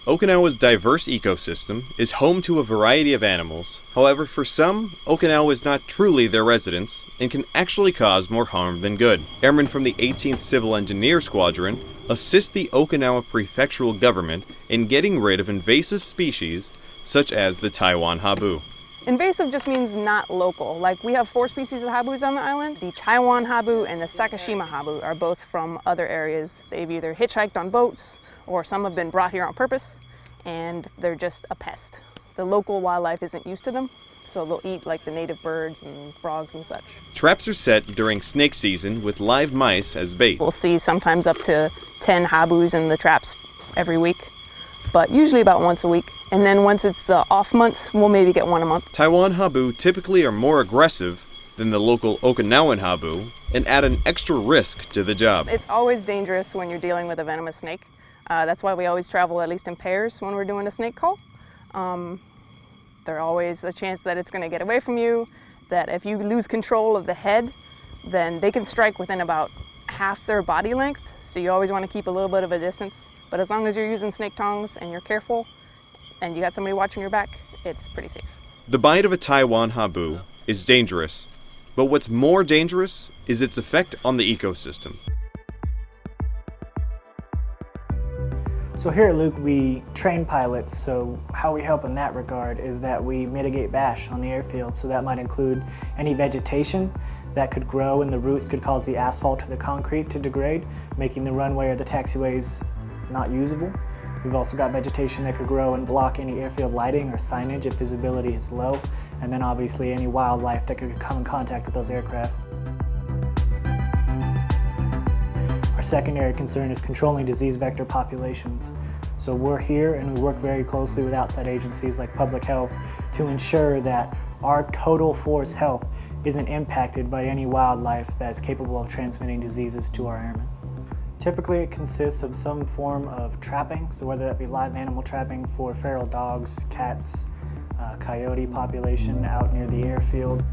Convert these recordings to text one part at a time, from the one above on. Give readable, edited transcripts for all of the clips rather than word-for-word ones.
Okinawa's diverse ecosystem is home to a variety of animals. However, for some, Okinawa is not truly their residence and can actually cause more harm than good. Airmen from the 18th Civil Engineer Squadron assist the Okinawa prefectural government in getting rid of invasive species such as the Taiwan habu. Invasive just means not local. Like, we have 4 species of habus on the island. The Taiwan habu and the Sakashima habu are both from other areas. They've either hitchhiked on boats or some have been brought here on purpose, and they're just a pest. The local wildlife isn't used to them, so they'll eat like the native birds and frogs and such. Traps are set during snake season with live mice as bait. We'll see sometimes up to 10 habus in the traps every week, but usually about once a week. And then once it's the off months, we'll maybe get one a month. Taiwan habu typically are more aggressive than the local Okinawan habu and add an extra risk to the job. It's always dangerous when you're dealing with a venomous snake. That's why we always travel at least in pairs when we're doing a snake call. There's always a chance that it's going to get away from you, that if you lose control of the head, then they can strike within about half their body length, so you always want to keep a little bit of a distance. But as long as you're using snake tongs and you're careful and you got somebody watching your back, it's pretty safe. The bite of a Taiwan habu is dangerous, but what's more dangerous is its effect on the ecosystem. So here at Luke, we train pilots, so how we help in that regard is that we mitigate bash on the airfield. So that might include any vegetation that could grow and the roots could cause the asphalt or the concrete to degrade, making the runway or the taxiways not usable. We've also got vegetation that could grow and block any airfield lighting or signage if visibility is low, and then obviously any wildlife that could come in contact with those aircraft. Our secondary concern is controlling disease vector populations. So we're here and we work very closely with outside agencies like public health to ensure that our total force health isn't impacted by any wildlife that's capable of transmitting diseases to our airmen. Typically it consists of some form of trapping, so whether that be live animal trapping for feral dogs, cats, coyote population out near the airfield.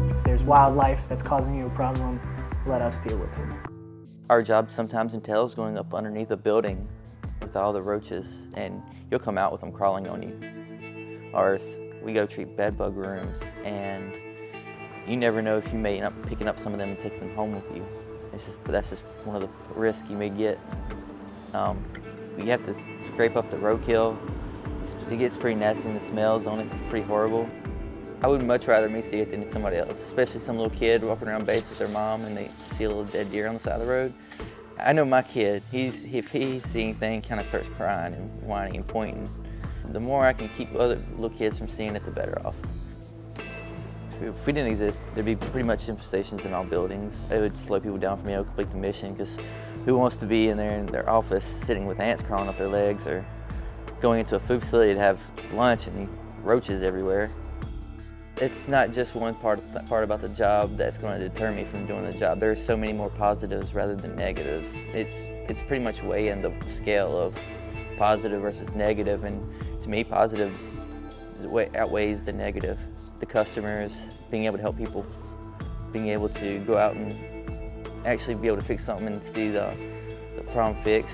If there's wildlife that's causing you a problem, let us deal with it. Our job sometimes entails going up underneath a building with all the roaches, and you'll come out with them crawling on you. Or we go treat bed bug rooms, and you never know if you may end up picking up some of them and taking them home with you. That's just one of the risks you may get. You have to scrape up the roadkill. It gets pretty nasty and the smells on it, it's pretty horrible. I would much rather me see it than somebody else, especially some little kid walking around base with their mom and they see a little dead deer on the side of the road. I know my kid, if he sees anything, kind of starts crying and whining and pointing. The more I can keep other little kids from seeing it, the better off. If we didn't exist, there'd be pretty much infestations in all buildings. It would slow people down from able to complete the mission, because who wants to be in there in their office sitting with ants crawling up their legs, or going into a food facility to have lunch and roaches everywhere. It's not just one part about the job that's going to deter me from doing the job. There are so many more positives rather than negatives. It's pretty much weighing the scale of positive versus negative, and to me, positives outweighs the negative. The customers, being able to help people, being able to go out and actually be able to fix something and see the problem fixed.